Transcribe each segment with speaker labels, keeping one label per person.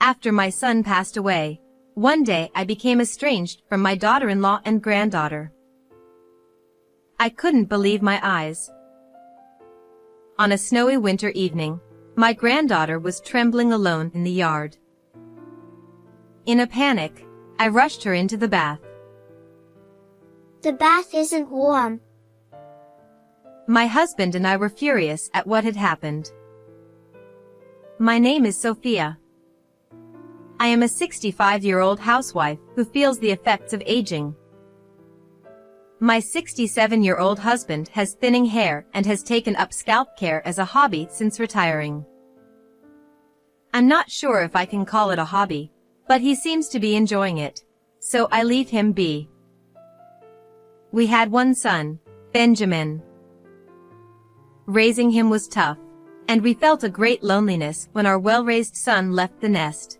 Speaker 1: After my son passed away, one day I became estranged from my daughter-in-law and granddaughter. I couldn't believe my eyes. On a snowy winter evening, my granddaughter was trembling alone in the yard. In a panic, I rushed her into the bath.
Speaker 2: The bath isn't warm.
Speaker 1: My husband and I were furious at what had happened. My name is Sophia. I am a 65-year-old housewife who feels the effects of aging. My 67-year-old husband has thinning hair and has taken up scalp care as a hobby since retiring. I'm not sure if I can call it a hobby, but he seems to be enjoying it, so I leave him be. We had one son, Benjamin. Raising him was tough, and we felt a great loneliness when our well-raised son left the nest.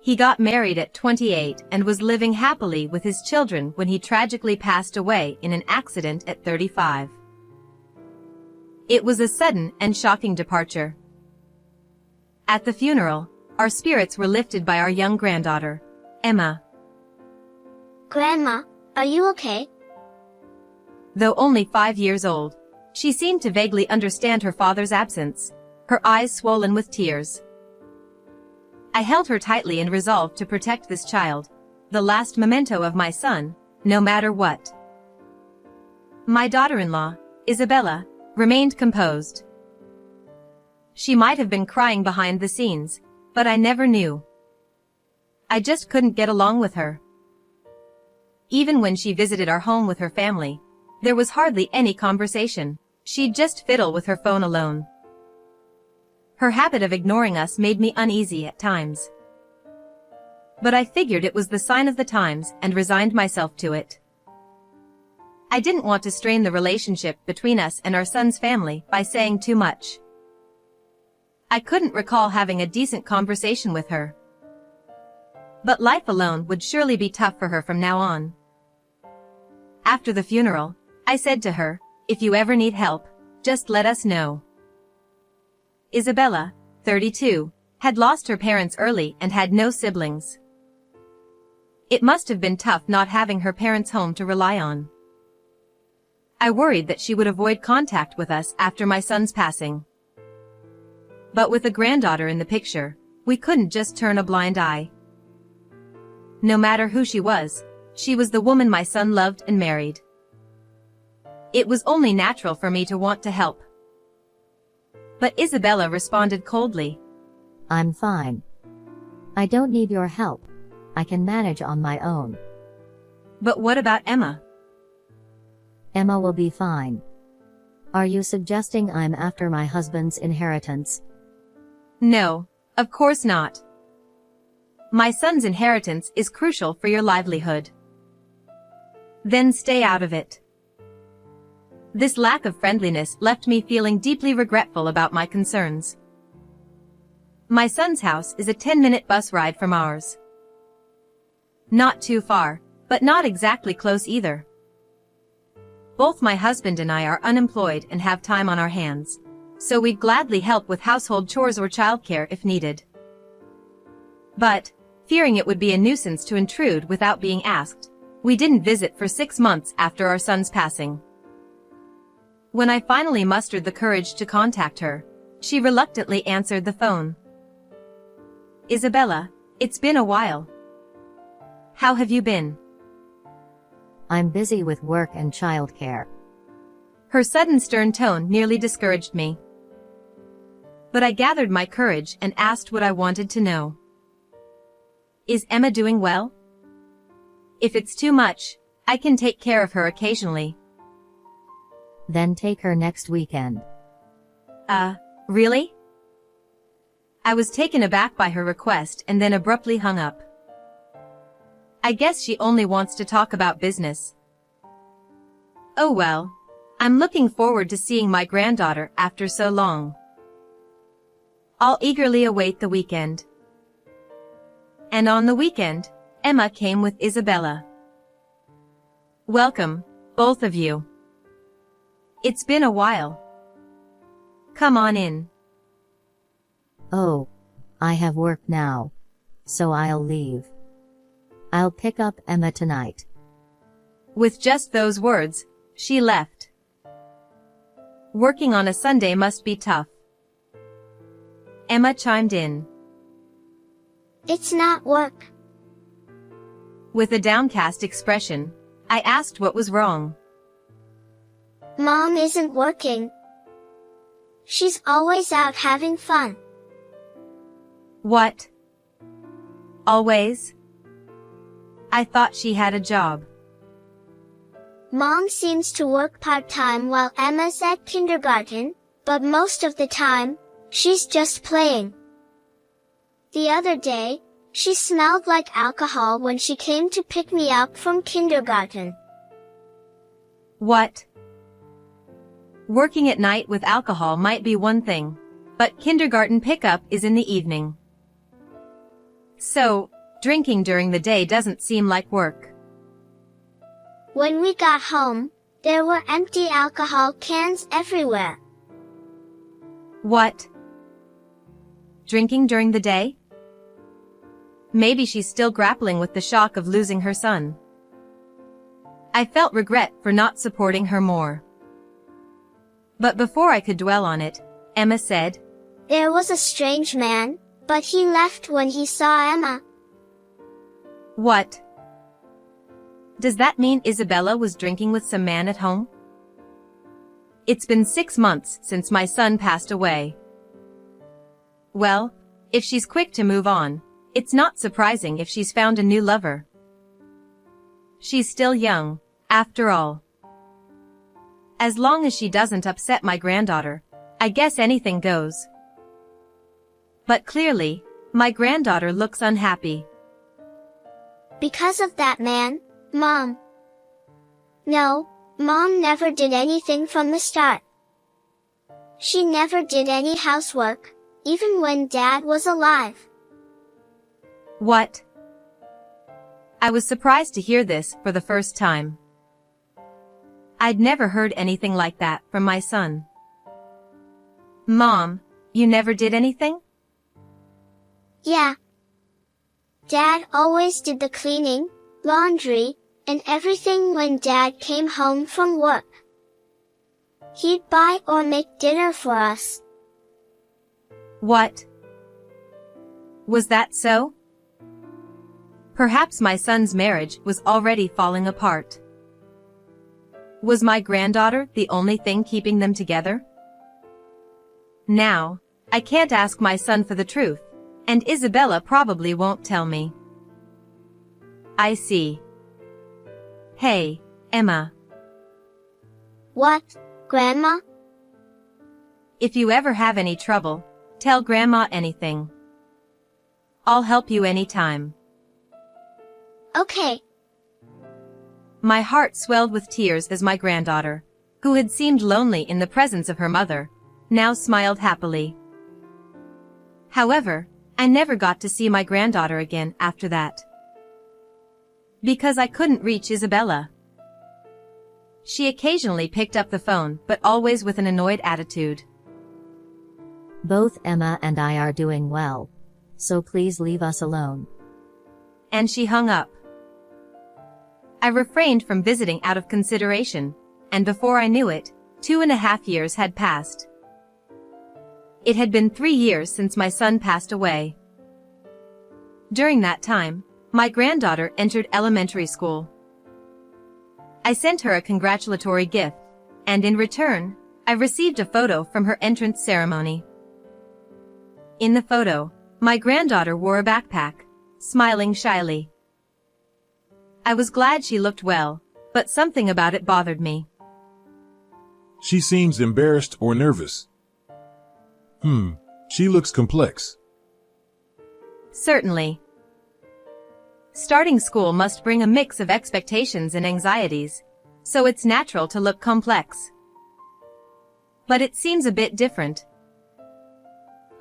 Speaker 1: He got married at 28 and was living happily with his children when he tragically passed away in an accident at 35. It was a sudden and shocking departure. At the funeral, our spirits were lifted by our young granddaughter, Emma.
Speaker 2: Grandma, are you okay?
Speaker 1: Though only 5 years old, she seemed to vaguely understand her father's absence, her eyes swollen with tears. I held her tightly and resolved to protect this child, the last memento of my son, no matter what. My daughter-in-law, Isabella, remained composed. She might have been crying behind the scenes, but I never knew. I just couldn't get along with her. Even when she visited our home with her family, there was hardly any conversation. She'd just fiddle with her phone alone. Her habit of ignoring us made me uneasy at times. But I figured it was the sign of the times and resigned myself to it. I didn't want to strain the relationship between us and our son's family by saying too much. I couldn't recall having a decent conversation with her. But life alone would surely be tough for her from now on. After the funeral, I said to her, "If you ever need help, just let us know." Isabella, 32, had lost her parents early and had no siblings. It must have been tough not having her parents home to rely on. I worried that she would avoid contact with us after my son's passing. But with a granddaughter in the picture, we couldn't just turn a blind eye. No matter who she was the woman my son loved and married. It was only natural for me to want to help. But Isabella responded coldly.
Speaker 3: "I'm fine. I don't need your help. I can manage on my own."
Speaker 1: But what about Emma?
Speaker 3: "Emma will be fine. Are you suggesting I'm after my husband's inheritance?"
Speaker 1: No, of course not. My son's inheritance is crucial for your livelihood. Then stay out of it. This lack of friendliness left me feeling deeply regretful about my concerns. My son's house is a 10-minute bus ride from ours. Not too far, but not exactly close either. Both my husband and I are unemployed and have time on our hands, so we'd gladly help with household chores or childcare if needed. But, fearing it would be a nuisance to intrude without being asked, we didn't visit for 6 months after our son's passing. When I finally mustered the courage to contact her, she reluctantly answered the phone. "Isabella, it's been a while. How have you been?"
Speaker 3: "I'm busy with work and childcare."
Speaker 1: Her sudden stern tone nearly discouraged me. But I gathered my courage and asked what I wanted to know. "Is Emma doing well? If it's too much, I can take care of her occasionally."
Speaker 3: "Then take her next weekend."
Speaker 1: Really?" I was taken aback by her request and then abruptly hung up. I guess she only wants to talk about business. Oh well, I'm looking forward to seeing my granddaughter after so long. I'll eagerly await the weekend. And on the weekend, Emma came with Isabella. "Welcome, both of you. It's been a while. Come on in."
Speaker 3: "Oh, I have work now. So I'll leave. I'll pick up Emma tonight.
Speaker 1: With just those words, she left. Working on a Sunday must be tough. Emma chimed in.
Speaker 2: It's not work.
Speaker 1: With a downcast expression, I asked what was wrong.
Speaker 2: Mom isn't working. She's always out having fun.
Speaker 1: What? Always? I thought she had a job.
Speaker 2: Mom seems to work part-time while Emma's at kindergarten, but most of the time, she's just playing. The other day, she smelled like alcohol when she came to pick me up from kindergarten.
Speaker 1: What? Working at night with alcohol might be one thing, but kindergarten pickup is in the evening. So, drinking during the day doesn't seem like work.
Speaker 2: When we got home, there were empty alcohol cans everywhere.
Speaker 1: What? Drinking during the day? Maybe she's still grappling with the shock of losing her son. I felt regret for not supporting her more. But before I could dwell on it, Emma said,
Speaker 2: There was a strange man, but he left when he saw Emma.
Speaker 1: What? Does that mean Isabella was drinking with some man at home? It's been 6 months since my son passed away. Well, if she's quick to move on, it's not surprising if she's found a new lover. She's still young, after all. As long as she doesn't upset my granddaughter, I guess anything goes. But clearly, my granddaughter looks unhappy.
Speaker 2: Because of that man, Mom. No, Mom never did anything from the start. She never did any housework, even when Dad was alive.
Speaker 1: What? I was surprised to hear this for the first time. I'd never heard anything like that from my son. Mom, you never did anything?
Speaker 2: Yeah. Dad always did the cleaning, laundry, and everything when Dad came home from work. He'd buy or make dinner for us.
Speaker 1: What? Was that so? Perhaps my son's marriage was already falling apart. Was my granddaughter the only thing keeping them together? Now, I can't ask my son for the truth, and Isabella probably won't tell me. I see. Hey, Emma.
Speaker 2: What, Grandma?
Speaker 1: If you ever have any trouble, tell Grandma anything. I'll help you anytime.
Speaker 2: Okay.
Speaker 1: My heart swelled with tears as my granddaughter, who had seemed lonely in the presence of her mother, now smiled happily. However, I never got to see my granddaughter again after that. Because I couldn't reach Isabella. She occasionally picked up the phone, but always with an annoyed attitude.
Speaker 3: Both Emma and I are doing well. So please leave us alone.
Speaker 1: And she hung up. I refrained from visiting out of consideration, and before I knew it, 2.5 years had passed. It had been 3 years since my son passed away. During that time, my granddaughter entered elementary school. I sent her a congratulatory gift, and in return, I received a photo from her entrance ceremony. In the photo, my granddaughter wore a backpack, smiling shyly. I was glad she looked well, but something about it bothered me.
Speaker 4: She seems embarrassed or nervous. She looks complex.
Speaker 1: Certainly. Starting school must bring a mix of expectations and anxieties, so it's natural to look complex. But it seems a bit different.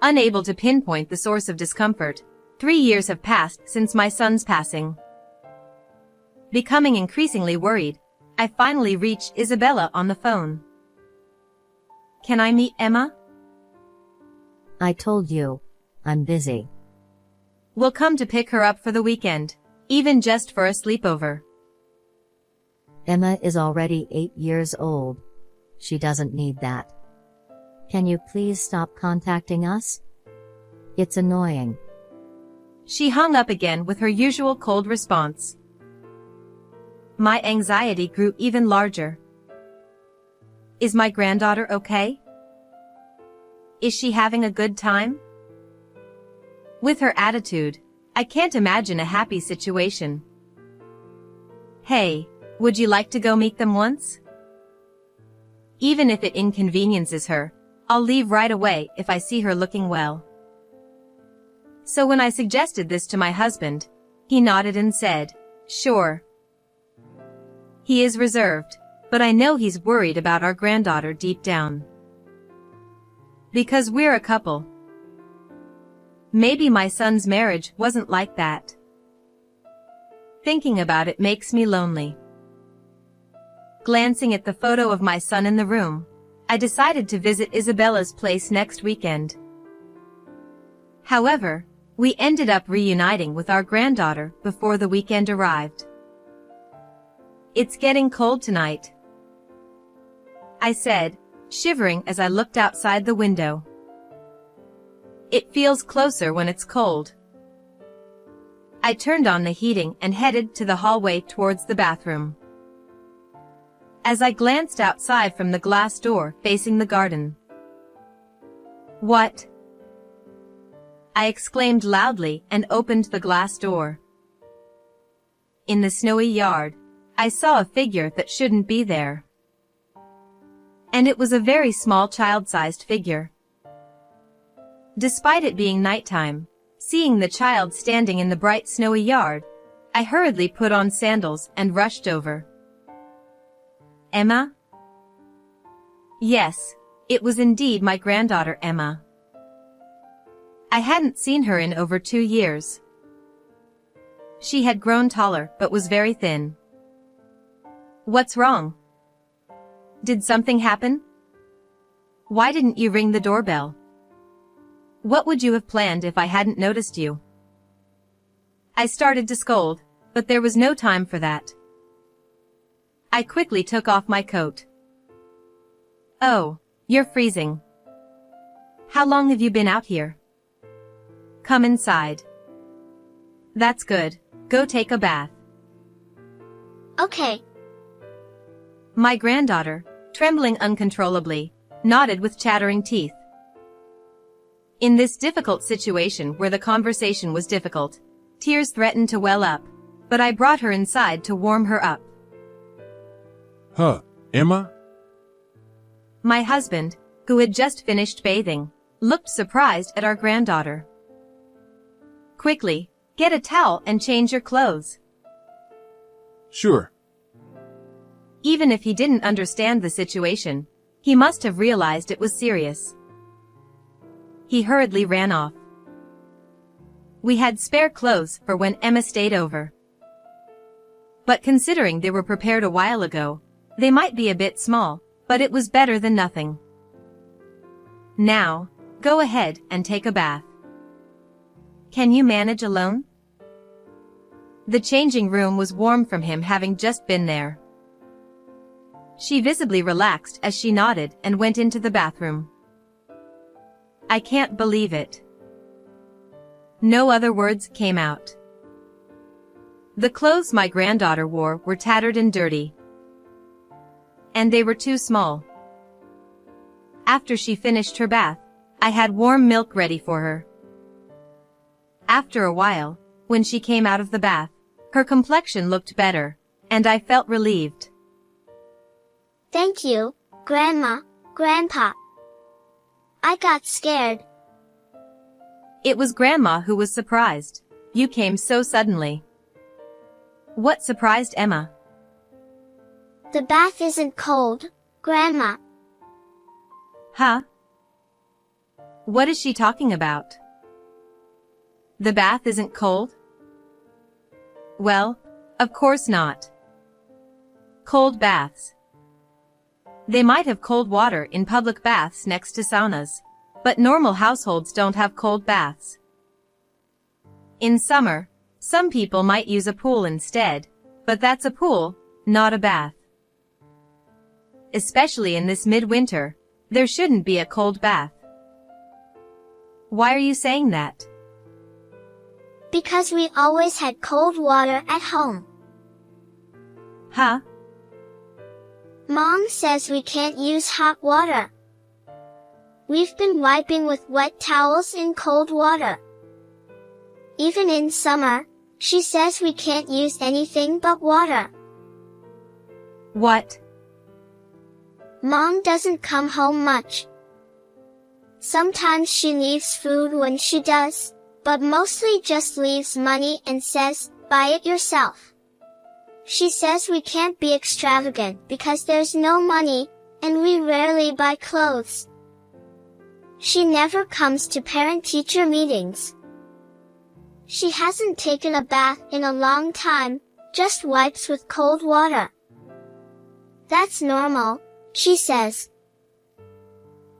Speaker 1: Unable to pinpoint the source of discomfort, 3 years have passed since my son's passing. Becoming increasingly worried, I finally reached Isabella on the phone. Can I meet Emma?
Speaker 3: I told you. I'm busy.
Speaker 1: We'll come to pick her up for the weekend, even just for a sleepover.
Speaker 3: Emma is already 8 years old. She doesn't need that. Can you please stop contacting us? It's annoying.
Speaker 1: She hung up again with her usual cold response. My anxiety grew even larger. Is my granddaughter okay? Is she having a good time? With her attitude, I can't imagine a happy situation. Hey, would you like to go meet them once? Even if it inconveniences her, I'll leave right away if I see her looking well. So when I suggested this to my husband, he nodded and said, sure. He is reserved, but I know he's worried about our granddaughter deep down. Because we're a couple. Maybe my son's marriage wasn't like that. Thinking about it makes me lonely. Glancing at the photo of my son in the room, I decided to visit Isabella's place next weekend. However, we ended up reuniting with our granddaughter before the weekend arrived. It's getting cold tonight, I said, shivering as I looked outside the window. It feels closer when it's cold. I turned on the heating and headed to the hallway towards the bathroom. As I glanced outside from the glass door facing the garden. What? I exclaimed loudly and opened the glass door. In the snowy yard, I saw a figure that shouldn't be there. And it was a very small child-sized figure. Despite it being nighttime, seeing the child standing in the bright snowy yard, I hurriedly put on sandals and rushed over. Emma? Yes, it was indeed my granddaughter Emma. I hadn't seen her in over 2 years. She had grown taller but was very thin. What's wrong? Did something happen? Why didn't you ring the doorbell? What would you have planned if I hadn't noticed you? I started to scold, but there was no time for that. I quickly took off my coat. Oh, you're freezing. How long have you been out here? Come inside. That's good. Go take a bath.
Speaker 2: Okay.
Speaker 1: My granddaughter, trembling uncontrollably, nodded with chattering teeth. In this difficult situation where the conversation was difficult, tears threatened to well up, but I brought her inside to warm her up.
Speaker 4: Huh, Emma?
Speaker 1: My husband, who had just finished bathing, looked surprised at our granddaughter. Quickly, get a towel and change your clothes.
Speaker 4: Sure.
Speaker 1: Even if he didn't understand the situation, he must have realized it was serious. He hurriedly ran off. We had spare clothes for when Emma stayed over. But considering they were prepared a while ago, they might be a bit small, but it was better than nothing. Now, go ahead and take a bath. Can you manage alone? The changing room was warm from him having just been there. She visibly relaxed as she nodded and went into the bathroom. I can't believe it. No other words came out. The clothes my granddaughter wore were tattered and dirty. And they were too small. After she finished her bath, I had warm milk ready for her. After a while, when she came out of the bath, her complexion looked better, and I felt relieved.
Speaker 2: Thank you, Grandma, Grandpa. I got scared.
Speaker 1: It was Grandma who was surprised. You came so suddenly. What surprised Emma?
Speaker 2: The bath isn't cold, Grandma.
Speaker 1: Huh? What is she talking about? The bath isn't cold? Well, of course not. Cold baths. They might have cold water in public baths next to saunas, but normal households don't have cold baths. In summer, some people might use a pool instead, but that's a pool, not a bath. Especially in this midwinter, there shouldn't be a cold bath. Why are you saying that?
Speaker 2: Because we always had cold water at home.
Speaker 1: Huh?
Speaker 2: Mom says we can't use hot water. We've been wiping with wet towels in cold water. Even in summer, she says we can't use anything but water.
Speaker 1: What?
Speaker 2: Mom doesn't come home much. Sometimes she leaves food when she does, but mostly just leaves money and says, buy it yourself. She says we can't be extravagant because there's no money, and we rarely buy clothes. She never comes to parent-teacher meetings. She hasn't taken a bath in a long time, just wipes with cold water. That's normal, she says.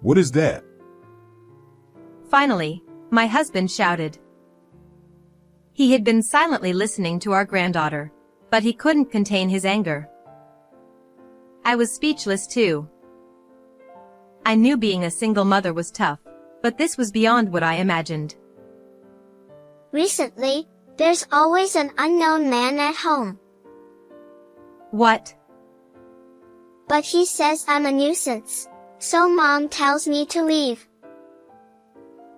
Speaker 4: What is that?
Speaker 1: Finally, my husband shouted. He had been silently listening to our granddaughter, but he couldn't contain his anger. I was speechless too. I knew being a single mother was tough, but this was beyond what I imagined.
Speaker 2: Recently, there's always an unknown man at home.
Speaker 1: What?
Speaker 2: But he says I'm a nuisance, so Mom tells me to leave.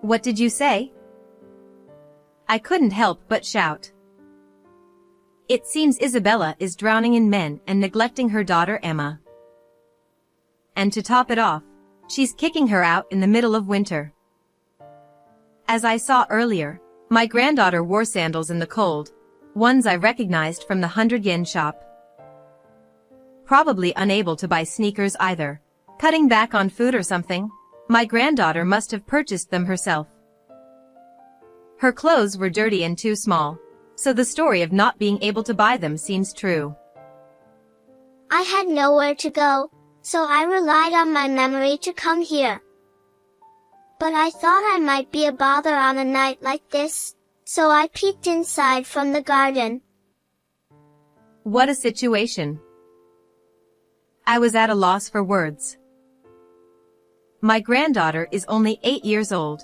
Speaker 1: What did you say? I couldn't help but shout. It seems Isabella is drowning in men and neglecting her daughter Emma. And to top it off, she's kicking her out in the middle of winter. As I saw earlier, my granddaughter wore sandals in the cold, ones I recognized from the 100-yen shop. Probably unable to buy sneakers either, cutting back on food or something. My granddaughter must have purchased them herself. Her clothes were dirty and too small, so the story of not being able to buy them seems true.
Speaker 2: I had nowhere to go, so I relied on my memory to come here. But I thought I might be a bother on a night like this, so I peeked inside from the garden.
Speaker 1: What a situation. I was at a loss for words. My granddaughter is only 8 years old.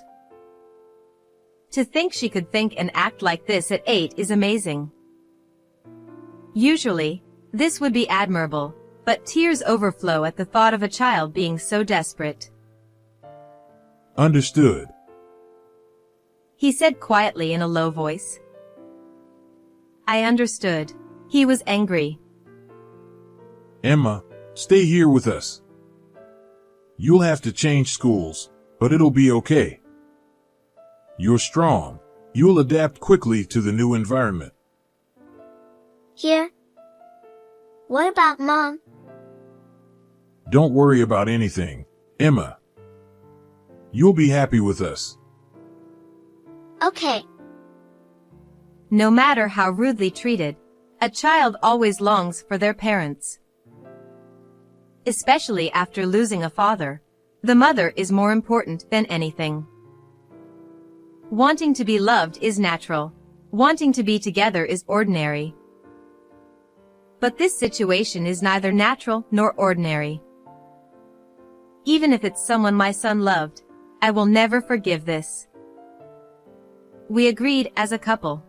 Speaker 1: To think she could think and act like this at 8 is amazing. Usually, this would be admirable, but tears overflow at the thought of a child being so desperate.
Speaker 4: Understood.
Speaker 1: He said quietly in a low voice. I understood. He was angry.
Speaker 4: Emma, stay here with us. You'll have to change schools, but it'll be okay. You're strong. You'll adapt quickly to the new environment.
Speaker 2: Here? What about Mom?
Speaker 4: Don't worry about anything, Emma. You'll be happy with us.
Speaker 2: Okay.
Speaker 1: No matter how rudely treated, a child always longs for their parents. Especially after losing a father, the mother is more important than anything. Wanting to be loved is natural. Wanting to be together is ordinary. But this situation is neither natural nor ordinary. Even if it's someone my son loved, I will never forgive this. We agreed as a couple.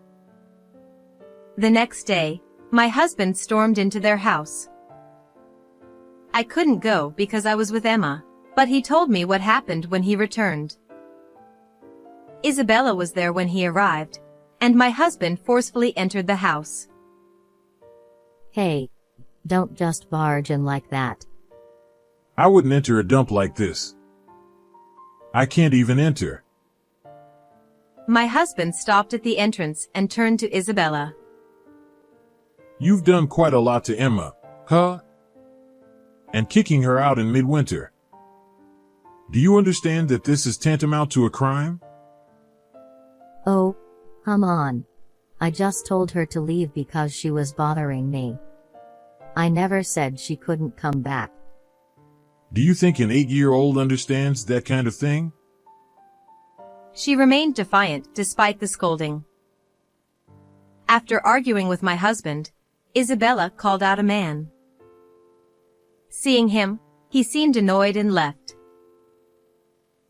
Speaker 1: The next day, my husband stormed into their house. I couldn't go because I was with Emma, but he told me what happened when he returned. Isabella was there when he arrived, and my husband forcefully entered the house.
Speaker 3: Hey, don't just barge in like that.
Speaker 4: I wouldn't enter a dump like this. I can't even enter.
Speaker 1: My husband stopped at the entrance and turned to Isabella.
Speaker 4: You've done quite a lot to Emma, huh? And kicking her out in midwinter. Do you understand that this is tantamount to a crime?
Speaker 3: Oh, come on. I just told her to leave because she was bothering me. I never said she couldn't come back.
Speaker 4: Do you think an 8-year-old understands that kind of thing?
Speaker 1: She remained defiant despite the scolding. After arguing with my husband, Isabella called out a man. Seeing him, he seemed annoyed and left.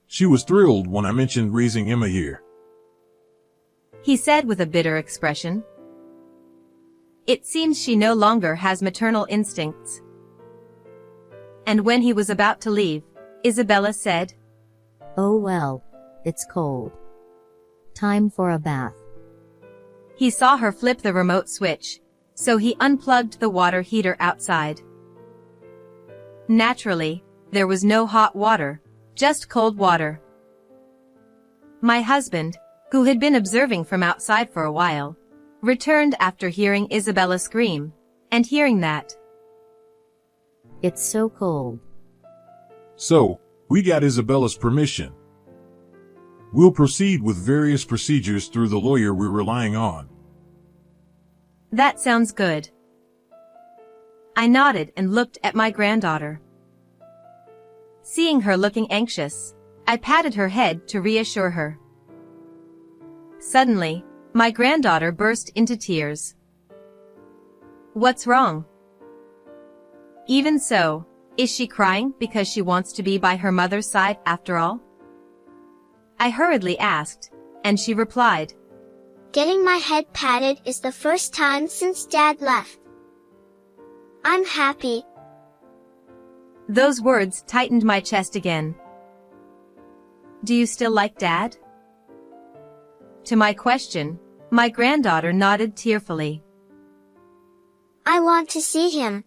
Speaker 4: She was thrilled when I mentioned raising Emma here.
Speaker 1: He said with a bitter expression. It seems she no longer has maternal instincts. And when he was about to leave, Isabella said,
Speaker 3: Oh well, it's cold. Time for a bath.
Speaker 1: He saw her flip the remote switch, so he unplugged the water heater outside. Naturally, there was no hot water, just cold water. My husband, who had been observing from outside for a while, returned after hearing Isabella scream, and hearing that.
Speaker 3: It's so cold.
Speaker 4: So, we got Isabella's permission. We'll proceed with various procedures through the lawyer we're relying on.
Speaker 1: That sounds good. I nodded and looked at my granddaughter. Seeing her looking anxious, I patted her head to reassure her. Suddenly, my granddaughter burst into tears. What's wrong? Even so, is she crying because she wants to be by her mother's side after all? I hurriedly asked, and she replied,
Speaker 2: Getting my head patted is the first time since Dad left. I'm happy.
Speaker 1: Those words tightened my chest again. Do you still like Dad? To my question, my granddaughter nodded tearfully.
Speaker 2: I want to see him.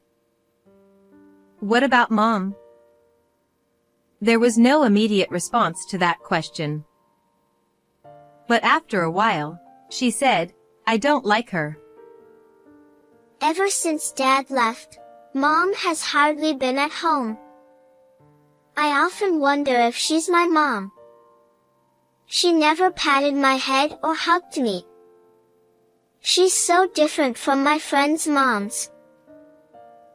Speaker 1: What about Mom? There was no immediate response to that question. But after a while, she said, I don't like her.
Speaker 2: Ever since Dad left, Mom has hardly been at home. I often wonder if she's my mom. She never patted my head or hugged me. She's so different from my friends' moms.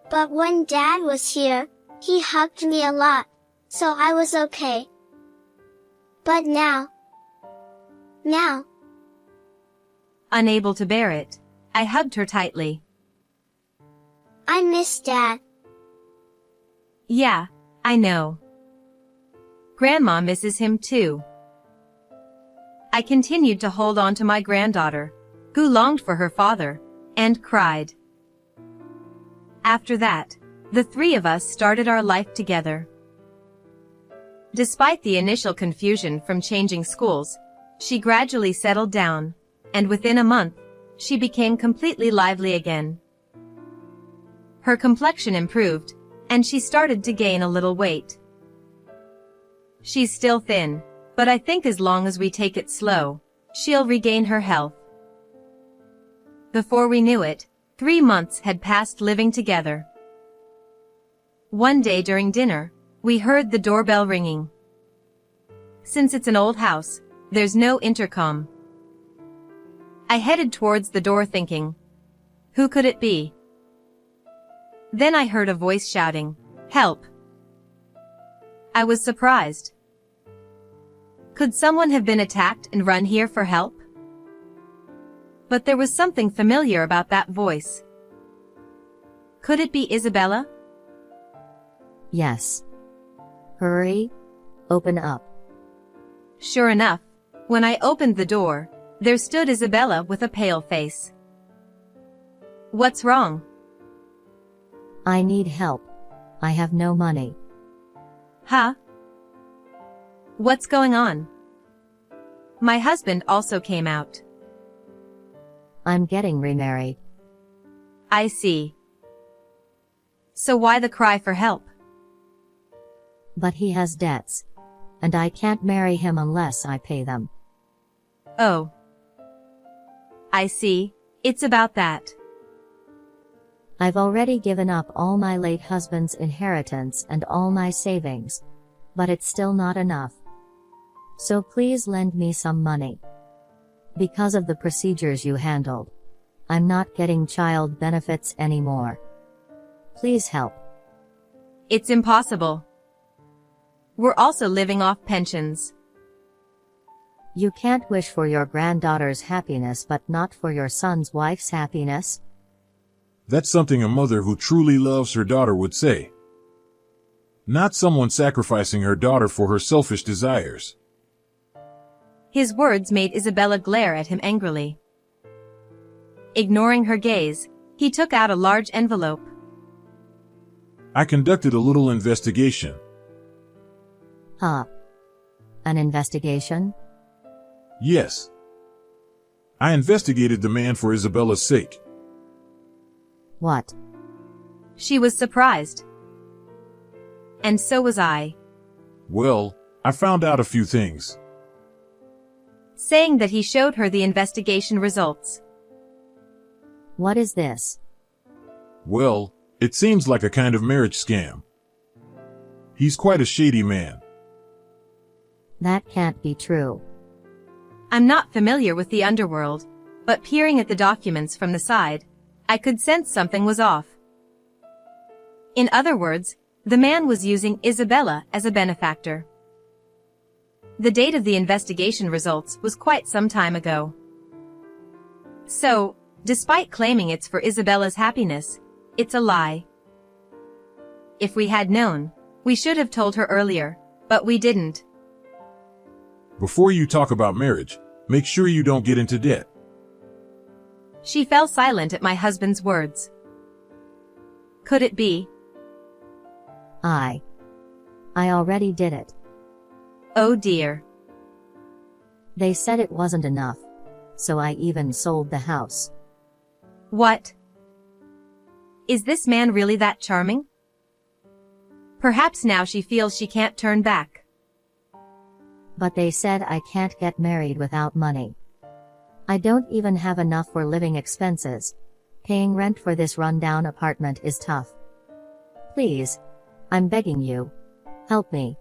Speaker 2: But when Dad was here, he hugged me a lot, so I was okay. But now,
Speaker 1: unable to bear it, I hugged her tightly.
Speaker 2: I miss Dad.
Speaker 1: Yeah, I know. Grandma misses him too. I continued to hold on to my granddaughter, who longed for her father, and cried. After that, the three of us started our life together. Despite the initial confusion from changing schools, she gradually settled down, and within a month, she became completely lively again. Her complexion improved, and she started to gain a little weight. She's still thin, but I think as long as we take it slow, she'll regain her health. Before we knew it, 3 months had passed living together. One day during dinner, we heard the doorbell ringing. Since it's an old house, there's no intercom. I headed towards the door thinking, who could it be? Then I heard a voice shouting, help! I was surprised. Could someone have been attacked and run here for help? But there was something familiar about that voice. Could it be Isabella?
Speaker 3: Yes. Hurry, open up.
Speaker 1: Sure enough, when I opened the door, there stood Isabella with a pale face. What's wrong?
Speaker 3: I need help. I have no money.
Speaker 1: Huh? What's going on? My husband also came out.
Speaker 3: I'm getting remarried.
Speaker 1: I see. So why the cry for help?
Speaker 3: But he has debts. And I can't marry him unless I pay them.
Speaker 1: Oh. I see, it's about that.
Speaker 3: I've already given up all my late husband's inheritance and all my savings. But it's still not enough. So please lend me some money. Because of the procedures you handled, I'm not getting child benefits anymore. Please help.
Speaker 1: It's impossible. We're also living off pensions.
Speaker 3: You can't wish for your granddaughter's happiness but not for your son's wife's happiness?
Speaker 4: That's something a mother who truly loves her daughter would say. Not someone sacrificing her daughter for her selfish desires.
Speaker 1: His words made Isabella glare at him angrily. Ignoring her gaze, he took out a large envelope.
Speaker 4: I conducted a little investigation.
Speaker 3: Huh? An investigation?
Speaker 4: Yes. I investigated the man for Isabella's sake.
Speaker 3: What?
Speaker 1: She was surprised. And so was I.
Speaker 4: Well, I found out a few things.
Speaker 1: Saying that, he showed her the investigation results.
Speaker 3: What is this?
Speaker 4: Well, it seems like a kind of marriage scam. He's quite a shady man.
Speaker 3: That can't be true.
Speaker 1: I'm not familiar with the underworld, but peering at the documents from the side, I could sense something was off. In other words, the man was using Isabella as a benefactor. The date of the investigation results was quite some time ago. So, despite claiming it's for Isabella's happiness, it's a lie. If we had known, we should have told her earlier, but we didn't.
Speaker 4: Before you talk about marriage, make sure you don't get into debt.
Speaker 1: She fell silent at my husband's words. Could it be?
Speaker 3: I already did it.
Speaker 1: Oh dear.
Speaker 3: They said it wasn't enough, so I even sold the house.
Speaker 1: What? Is this man really that charming? Perhaps now she feels she can't turn back.
Speaker 3: But they said I can't get married without money. I don't even have enough for living expenses. Paying rent for this rundown apartment is tough. Please, I'm begging you, help me.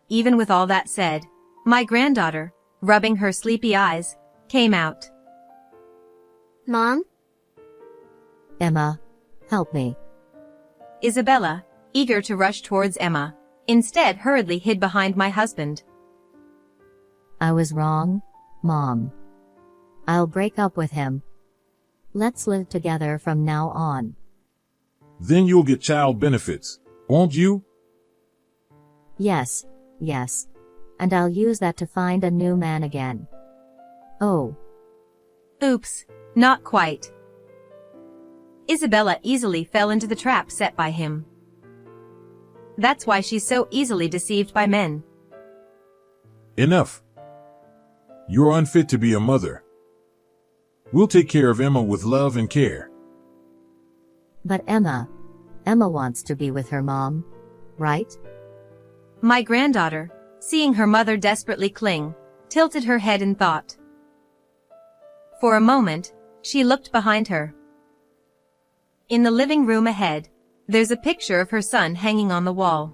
Speaker 1: Even with all that said, my granddaughter, rubbing her sleepy eyes, came out.
Speaker 2: Mom?
Speaker 3: Emma, help me.
Speaker 1: Isabella, eager to rush towards Emma, instead hurriedly hid behind my husband.
Speaker 3: I was wrong, Mom. I'll break up with him. Let's live together from now on.
Speaker 4: Then you'll get child benefits, won't you?
Speaker 3: Yes. And I'll use that to find a new man again. Oh.
Speaker 1: Oops, not quite. Isabella easily fell into the trap set by him. That's why she's so easily deceived by men.
Speaker 4: Enough. You're unfit to be a mother. We'll take care of Emma with love and care.
Speaker 3: But Emma wants to be with her mom, right?
Speaker 1: My granddaughter, seeing her mother desperately cling, tilted her head in thought. For a moment, she looked behind her. In the living room ahead, there's a picture of her son hanging on the wall.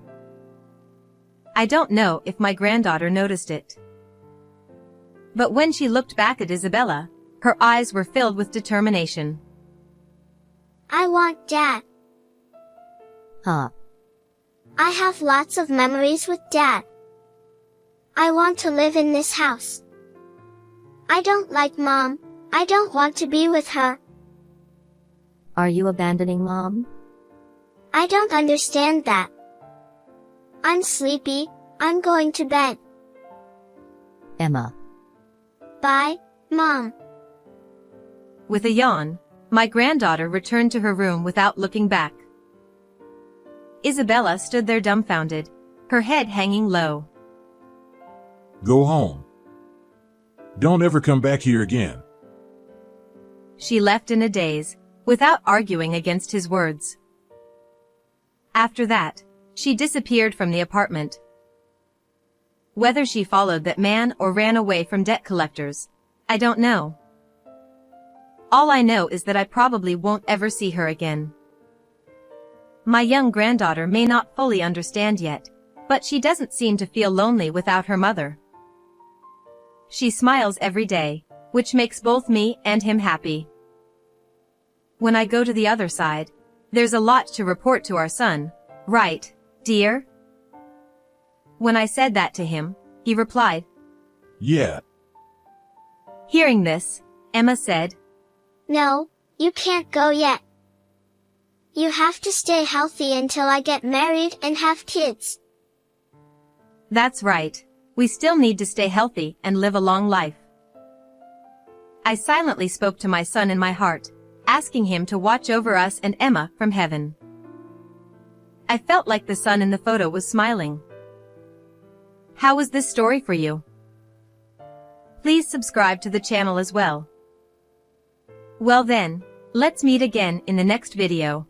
Speaker 1: I don't know if my granddaughter noticed it. But when she looked back at Isabella, her eyes were filled with determination.
Speaker 2: I want Dad.
Speaker 3: Huh?
Speaker 2: I have lots of memories with Dad. I want to live in this house. I don't like Mom. I don't want to be with her.
Speaker 3: Are you abandoning Mom?
Speaker 2: I don't understand that. I'm sleepy. I'm going to bed.
Speaker 3: Emma.
Speaker 2: Bye, Mom.
Speaker 1: With a yawn, my granddaughter returned to her room without looking back. Isabella stood there dumbfounded, her head hanging low.
Speaker 4: Go home. Don't ever come back here again.
Speaker 1: She left in a daze, without arguing against his words. After that, she disappeared from the apartment. Whether she followed that man or ran away from debt collectors, I don't know. All I know is that I probably won't ever see her again. My young granddaughter may not fully understand yet, but she doesn't seem to feel lonely without her mother. She smiles every day, which makes both me and him happy. When I go to the other side, there's a lot to report to our son, right, dear? When I said that to him, he replied,
Speaker 4: Yeah,
Speaker 1: Hearing this, Emma said,
Speaker 2: No, you can't go yet. You have to stay healthy until I get married and have kids.
Speaker 1: That's right. We still need to stay healthy and live a long life. I silently spoke to my son in my heart, asking him to watch over us and Emma from heaven. I felt like the sun in the photo was smiling. How was this story for you? Please subscribe to the channel as well. Well then, let's meet again in the next video.